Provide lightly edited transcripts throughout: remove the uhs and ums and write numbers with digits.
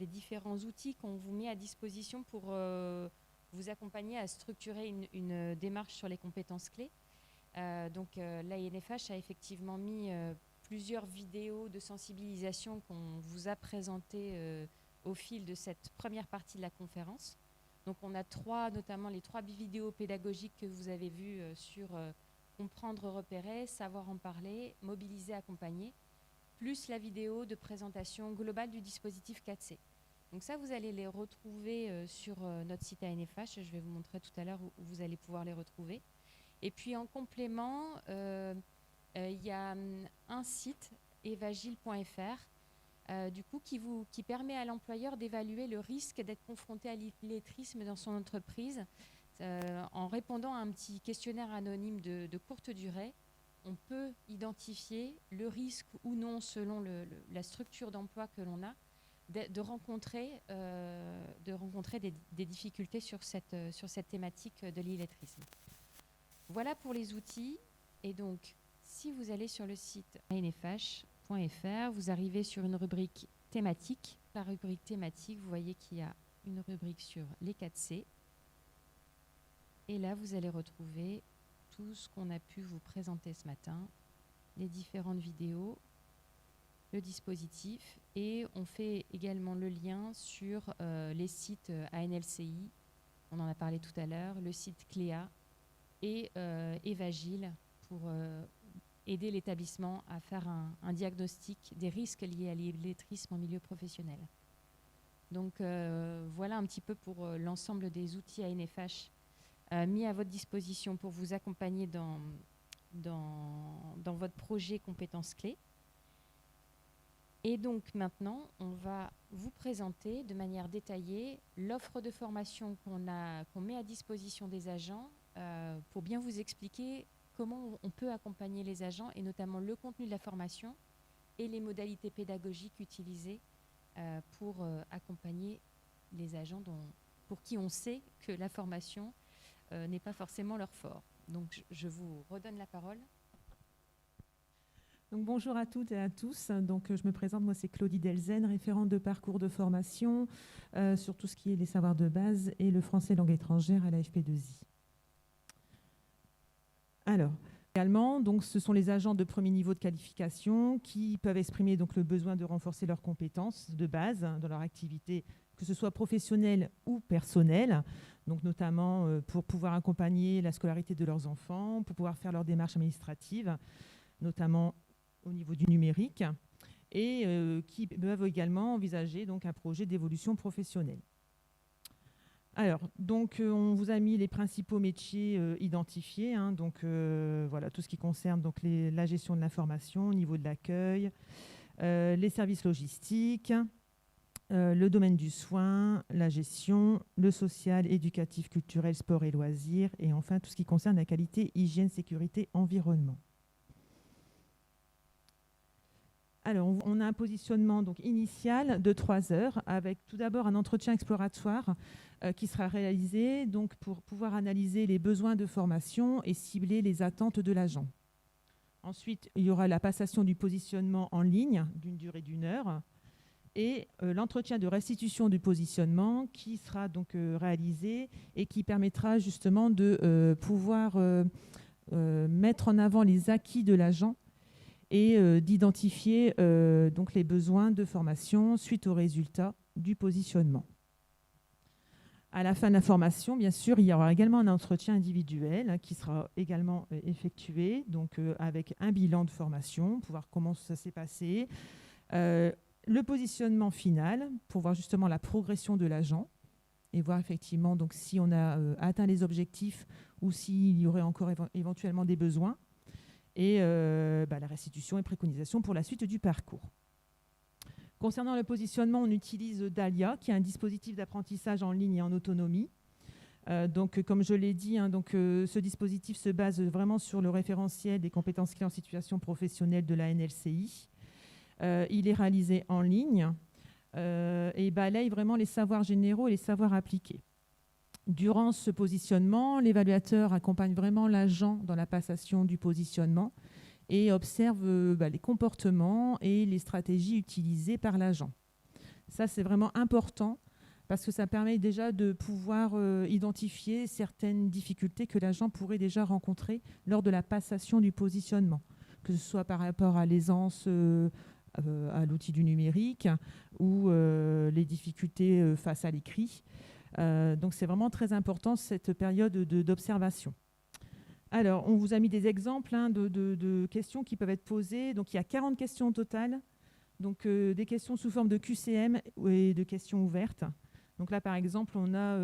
des différents outils qu'on vous met à disposition pour vous accompagner à structurer une démarche sur les compétences clés. L'ANFH a effectivement mis plusieurs vidéos de sensibilisation qu'on vous a présentées au fil de cette première partie de la conférence. Donc on a notamment les 3 vidéos pédagogiques que vous avez vues sur comprendre, repérer, savoir en parler, mobiliser, accompagner, plus la vidéo de présentation globale du dispositif 4C. Donc ça, vous allez les retrouver sur notre site ANFH. Je vais vous montrer tout à l'heure où vous allez pouvoir les retrouver. Et puis en complément, il y a un site, evagile.fr, qui permet à l'employeur d'évaluer le risque d'être confronté à l'illettrisme dans son entreprise en répondant à un petit questionnaire anonyme de courte durée. On peut identifier le risque ou non, selon la structure d'emploi que l'on a, de rencontrer des difficultés sur cette thématique de l'illettrisme. Voilà pour les outils. Et donc, si vous allez sur le site anfh.fr, vous arrivez sur une rubrique thématique. La rubrique thématique, vous voyez qu'il y a une rubrique sur les 4C. Et là, vous allez retrouver tout ce qu'on a pu vous présenter ce matin, les différentes vidéos, le dispositif, et on fait également le lien sur les sites ANLCI, on en a parlé tout à l'heure, le site Cléa et Evagile pour aider l'établissement à faire un diagnostic des risques liés à l'illettrisme en milieu professionnel. Donc voilà un petit peu pour l'ensemble des outils ANFH mis à votre disposition pour vous accompagner dans votre projet compétences clés. Et donc maintenant, on va vous présenter de manière détaillée l'offre de formation qu'on met à disposition des agents pour bien vous expliquer comment on peut accompagner les agents et notamment le contenu de la formation et les modalités pédagogiques utilisées pour accompagner les agents pour qui on sait que la formation n'est pas forcément leur fort. Donc je vous redonne la parole. Donc, bonjour à toutes et à tous. Donc, je me présente, moi c'est Claudie Delzen, référente de parcours de formation sur tout ce qui est les savoirs de base et le français langue étrangère à la FP2I. Alors, également, donc, ce sont les agents de premier niveau de qualification qui peuvent exprimer donc, le besoin de renforcer leurs compétences de base dans leur activité, que ce soit professionnelle ou personnelle, donc notamment pour pouvoir accompagner la scolarité de leurs enfants, pour pouvoir faire leurs démarches administratives, notamment au niveau du numérique, et qui peuvent également envisager donc, un projet d'évolution professionnelle. Alors, donc, on vous a mis les principaux métiers identifiés, hein, donc voilà, tout ce qui concerne donc, la gestion de l'information au niveau de l'accueil, les services logistiques, le domaine du soin, la gestion, le social, éducatif, culturel, sport et loisirs, et enfin tout ce qui concerne la qualité, hygiène, sécurité, environnement. Alors, on a un positionnement donc, initial de 3 heures avec tout d'abord un entretien exploratoire qui sera réalisé donc, pour pouvoir analyser les besoins de formation et cibler les attentes de l'agent. Ensuite, il y aura la passation du positionnement en ligne d'une durée d'1 heure et l'entretien de restitution du positionnement qui sera donc réalisé et qui permettra justement de pouvoir mettre en avant les acquis de l'agent et d'identifier donc les besoins de formation suite aux résultats du positionnement. À la fin de la formation, bien sûr, il y aura également un entretien individuel qui sera également effectué, donc avec un bilan de formation, pour voir comment ça s'est passé, le positionnement final, pour voir justement la progression de l'agent et voir effectivement donc, si on a atteint les objectifs ou s'il y aurait encore éventuellement des besoins. Et la restitution et préconisation pour la suite du parcours. Concernant le positionnement, on utilise Dahlia, qui est un dispositif d'apprentissage en ligne et en autonomie. Donc, comme je l'ai dit, hein, donc, ce dispositif se base vraiment sur le référentiel des compétences clés en situation professionnelle de la NLCI. Il est réalisé en ligne et balaye vraiment les savoirs généraux et les savoirs appliqués. Durant ce positionnement, l'évaluateur accompagne vraiment l'agent dans la passation du positionnement et observe les comportements et les stratégies utilisées par l'agent. Ça, c'est vraiment important parce que ça permet déjà de pouvoir identifier certaines difficultés que l'agent pourrait déjà rencontrer lors de la passation du positionnement, que ce soit par rapport à l'aisance à l'outil du numérique ou les difficultés face à l'écrit. Donc c'est vraiment très important cette période d'observation. Alors, on vous a mis des exemples de questions qui peuvent être posées. Donc il y a 40 questions au total. Donc des questions sous forme de QCM et de questions ouvertes. Donc là, par exemple, on a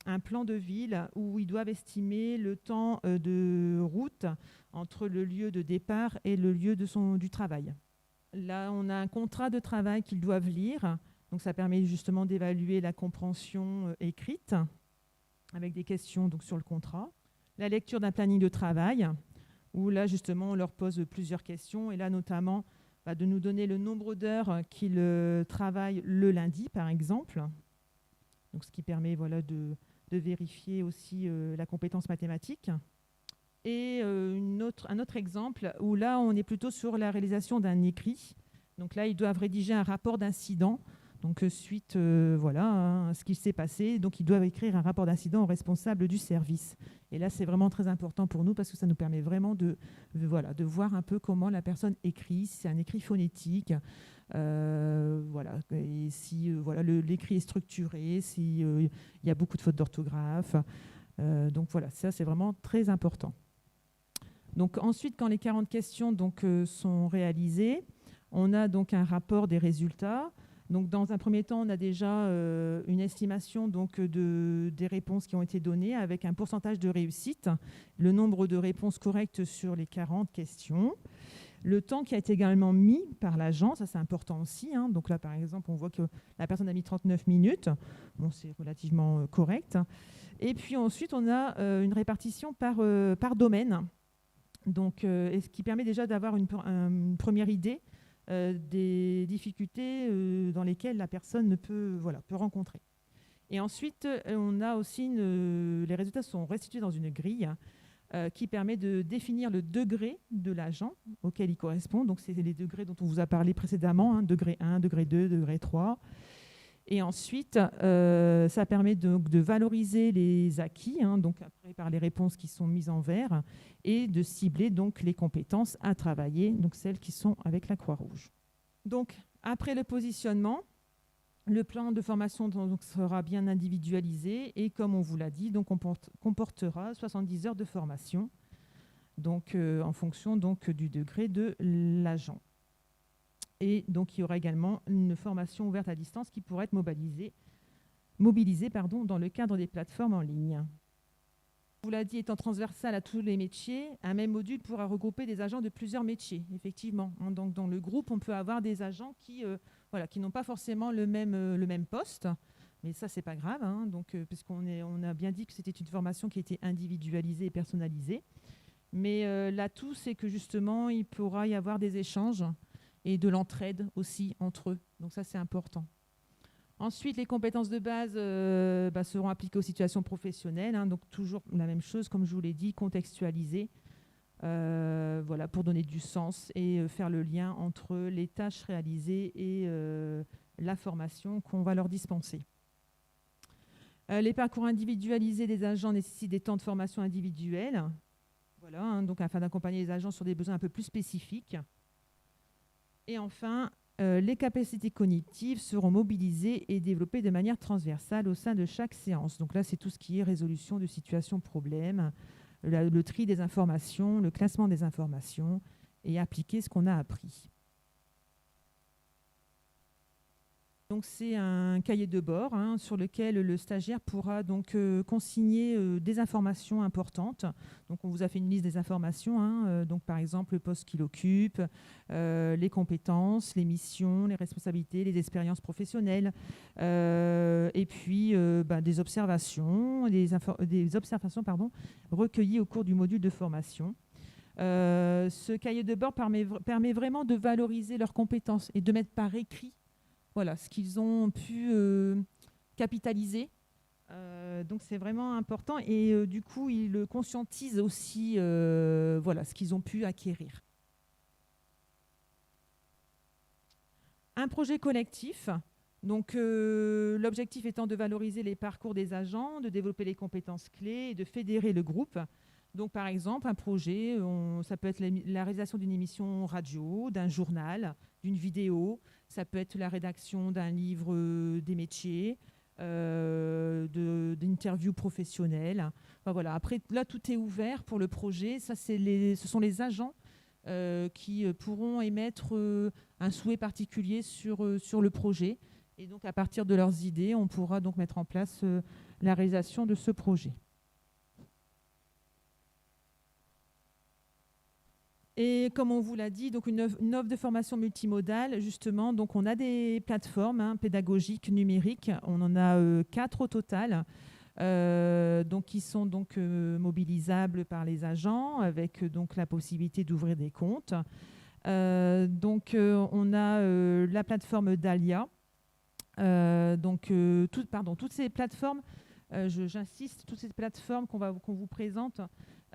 un plan de ville où ils doivent estimer le temps de route entre le lieu de départ et le lieu du travail. Là, on a un contrat de travail qu'ils doivent lire. Donc ça permet justement d'évaluer la compréhension écrite avec des questions donc, sur le contrat. La lecture d'un planning de travail où là, justement, on leur pose plusieurs questions. Et là, notamment, de nous donner le nombre d'heures qu'ils travaillent le lundi, par exemple. Donc, ce qui permet de vérifier aussi la compétence mathématique. Et un autre exemple où là, on est plutôt sur la réalisation d'un écrit. Donc là, ils doivent rédiger un rapport d'incident. Donc suite à ce qui s'est passé. Donc, ils doivent écrire un rapport d'incident au responsable du service. Et là, c'est vraiment très important pour nous parce que ça nous permet vraiment de voir un peu comment la personne écrit, si c'est un écrit phonétique, et si l'écrit est structuré, s'il y a beaucoup de fautes d'orthographe. Donc voilà, ça c'est vraiment très important. Donc ensuite, quand les 40 questions sont réalisées, on a donc un rapport des résultats. Donc, dans un premier temps, on a déjà une estimation des réponses qui ont été données avec un pourcentage de réussite, le nombre de réponses correctes sur les 40 questions, le temps qui a été également mis par l'agent, ça c'est important aussi. Donc là, par exemple, on voit que la personne a mis 39 minutes. Bon, c'est relativement correct. Et puis ensuite, on a une répartition par domaine. Donc, et ce qui permet déjà d'avoir une première idée des difficultés dans lesquelles la personne peut rencontrer. Et ensuite, on a aussi les résultats sont restitués dans une grille qui permet de définir le degré de l'agent auquel il correspond. Donc, c'est les degrés dont on vous a parlé précédemment, degré 1, degré 2, degré 3. Et ensuite, ça permet de valoriser les acquis, donc après par les réponses qui sont mises en vert, et de cibler donc les compétences à travailler, donc celles qui sont avec la Croix-Rouge. Donc, après le positionnement, le plan de formation sera bien individualisé et comme on vous l'a dit, donc comportera 70 heures de formation, donc en fonction du degré de l'agent. Et donc, il y aura également une formation ouverte à distance qui pourra être mobilisée dans le cadre des plateformes en ligne. On vous l'a dit, étant transversal à tous les métiers, un même module pourra regrouper des agents de plusieurs métiers, effectivement. Donc, dans le groupe, on peut avoir des agents qui n'ont pas forcément le même poste, mais ça, c'est pas grave, puisqu'on a bien dit que c'était une formation qui était individualisée et personnalisée. Mais l'atout, c'est que justement, il pourra y avoir des échanges et de l'entraide aussi entre eux. Donc ça, c'est important. Ensuite, les compétences de base seront appliquées aux situations professionnelles. Donc toujours la même chose, comme je vous l'ai dit, contextualiser pour donner du sens et faire le lien entre les tâches réalisées et la formation qu'on va leur dispenser. Les parcours individualisés des agents nécessitent des temps de formation individuels, donc afin d'accompagner les agents sur des besoins un peu plus spécifiques. Et enfin, les capacités cognitives seront mobilisées et développées de manière transversale au sein de chaque séance. Donc là, c'est tout ce qui est résolution de situations problèmes, le tri des informations, le classement des informations et appliquer ce qu'on a appris. Donc c'est un cahier de bord sur lequel le stagiaire pourra donc consigner des informations importantes. Donc on vous a fait une liste des informations, donc par exemple le poste qu'il occupe, les compétences, les missions, les responsabilités, les expériences professionnelles, et puis des observations, recueillies au cours du module de formation. Ce cahier de bord permet vraiment de valoriser leurs compétences et de mettre par écrit ce qu'ils ont pu capitaliser. Donc, c'est vraiment important. Et du coup, ils conscientisent aussi ce qu'ils ont pu acquérir. Un projet collectif. Donc, l'objectif étant de valoriser les parcours des agents, de développer les compétences clés et de fédérer le groupe. Donc, par exemple, un projet, ça peut être la réalisation d'une émission radio, d'un journal, d'une vidéo. Ça peut être la rédaction d'un livre des métiers, d'interviews professionnelles. Enfin, voilà. Après, là, tout est ouvert pour le projet. Ça, ce sont les agents qui pourront émettre un souhait particulier sur le projet. Et donc, à partir de leurs idées, on pourra donc mettre en place la réalisation de ce projet. Et comme on vous l'a dit, donc une offre de formation multimodale, justement, donc on a des plateformes pédagogiques numériques. On en a 4 au total, donc qui sont donc mobilisables par les agents, avec donc la possibilité d'ouvrir des comptes. Donc on a la plateforme Dahlia. Toutes ces plateformes, j'insiste, toutes ces plateformes qu'on vous présente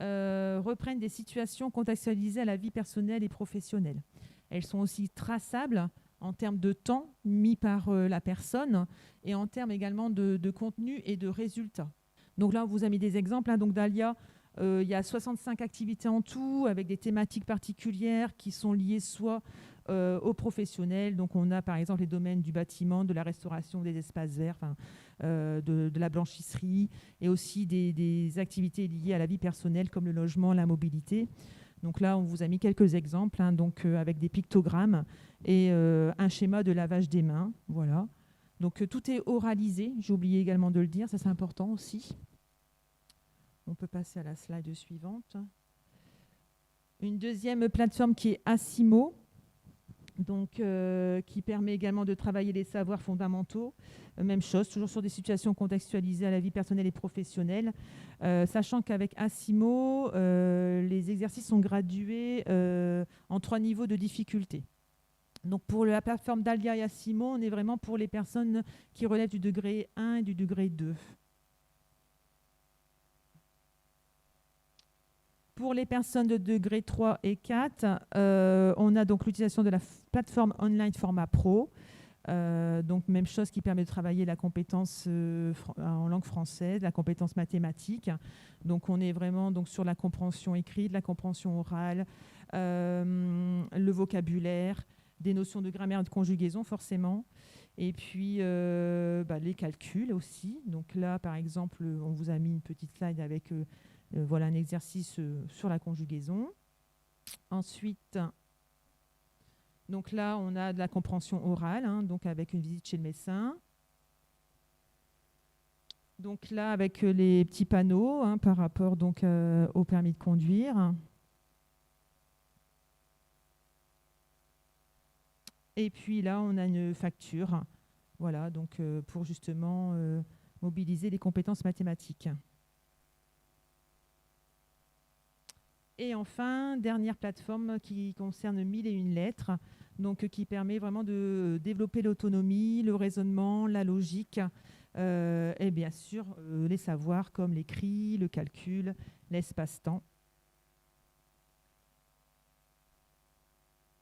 reprennent des situations contextualisées à la vie personnelle et professionnelle. Elles sont aussi traçables en termes de temps mis par la personne et en termes également de contenu et de résultats. Donc là, on vous a mis des exemples. Donc Dahlia, il y a 65 activités en tout avec des thématiques particulières qui sont liées soit aux professionnels. Donc on a par exemple les domaines du bâtiment, de la restauration, des espaces verts, de la blanchisserie et aussi des activités liées à la vie personnelle comme le logement, la mobilité. Donc là, on vous a mis quelques exemples avec des pictogrammes et un schéma de lavage des mains. Voilà. Donc tout est oralisé. J'ai oublié également de le dire, ça c'est important aussi. On peut passer à la slide suivante. Une deuxième plateforme qui est Asimo, donc, qui permet également de travailler les savoirs fondamentaux. Même chose, toujours sur des situations contextualisées à la vie personnelle et professionnelle. Sachant qu'avec Asimo, les exercices sont gradués en 3 niveaux de difficulté. Donc pour la plateforme Dahlia et Asimo, on est vraiment pour les personnes qui relèvent du degré 1 et du degré 2. Pour les personnes de degré 3 et 4, on a donc l'utilisation de la plateforme online format pro. Donc même chose qui permet de travailler la compétence en langue française, la compétence mathématique. Donc on est vraiment donc, sur la compréhension écrite, la compréhension orale, le vocabulaire, des notions de grammaire et de conjugaison forcément. Et puis les calculs aussi. Donc là par exemple, on vous a mis une petite slide avec voilà un exercice sur la conjugaison. Ensuite, donc là, on a de la compréhension orale, donc avec une visite chez le médecin. Donc là, avec les petits panneaux par rapport donc, au permis de conduire. Et puis là, on a une facture, voilà, donc pour justement mobiliser les compétences mathématiques. Et enfin, dernière plateforme qui concerne 1001 lettres, donc qui permet vraiment de développer l'autonomie, le raisonnement, la logique, et bien sûr les savoirs comme l'écrit, le calcul, l'espace-temps.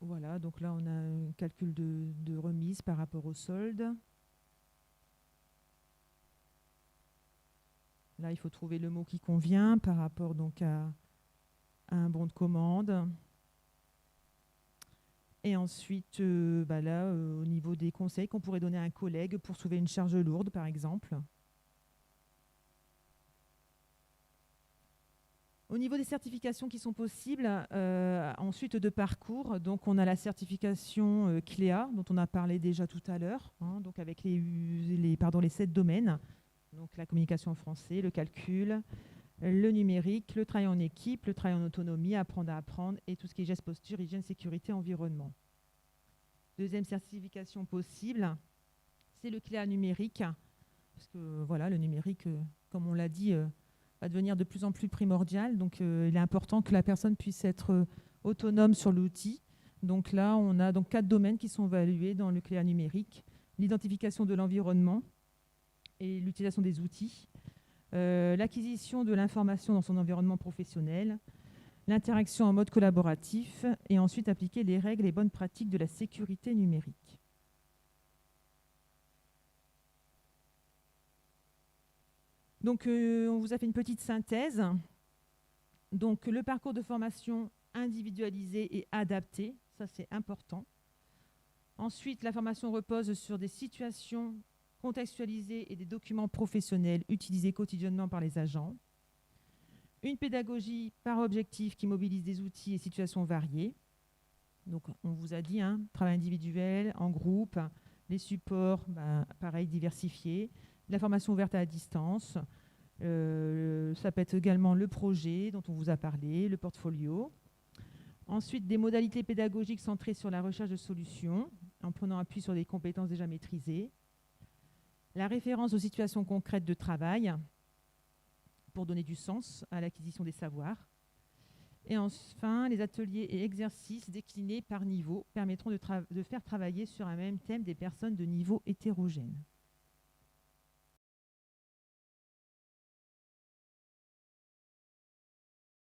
Voilà, donc là on a un calcul de remise par rapport au solde. Là, il faut trouver le mot qui convient par rapport donc à un bon de commande. Et ensuite, au niveau des conseils qu'on pourrait donner à un collègue pour soulever une charge lourde, par exemple. Au niveau des certifications qui sont possibles, ensuite de parcours, donc on a la certification CLEA, dont on a parlé déjà tout à l'heure, donc avec les 7 domaines, donc la communication en français, le calcul, le numérique, le travail en équipe, le travail en autonomie, apprendre à apprendre et tout ce qui est gestes, posture, hygiène, sécurité, environnement. Deuxième certification possible, c'est le CLEA numérique, parce que voilà, le numérique, comme on l'a dit, va devenir de plus en plus primordial. Donc, il est important que la personne puisse être autonome sur l'outil. Donc là, on a donc 4 domaines qui sont évalués dans le CLEA numérique. L'identification de l'environnement et l'utilisation des outils. L'acquisition de l'information dans son environnement professionnel, l'interaction en mode collaboratif et ensuite appliquer les règles et bonnes pratiques de la sécurité numérique. Donc, on vous a fait une petite synthèse. Donc, le parcours de formation individualisé et adapté, ça c'est important. Ensuite, la formation repose sur des situations contextualisées et des documents professionnels utilisés quotidiennement par les agents. Une pédagogie par objectif qui mobilise des outils et situations variées. Donc, on vous a dit, travail individuel, en groupe, les supports, pareil, diversifiés, la formation ouverte à la distance. Ça peut être également le projet dont on vous a parlé, le portfolio. Ensuite, des modalités pédagogiques centrées sur la recherche de solutions, en prenant appui sur des compétences déjà maîtrisées. La référence aux situations concrètes de travail pour donner du sens à l'acquisition des savoirs. Et enfin, les ateliers et exercices déclinés par niveau permettront de faire travailler sur un même thème des personnes de niveau hétérogène.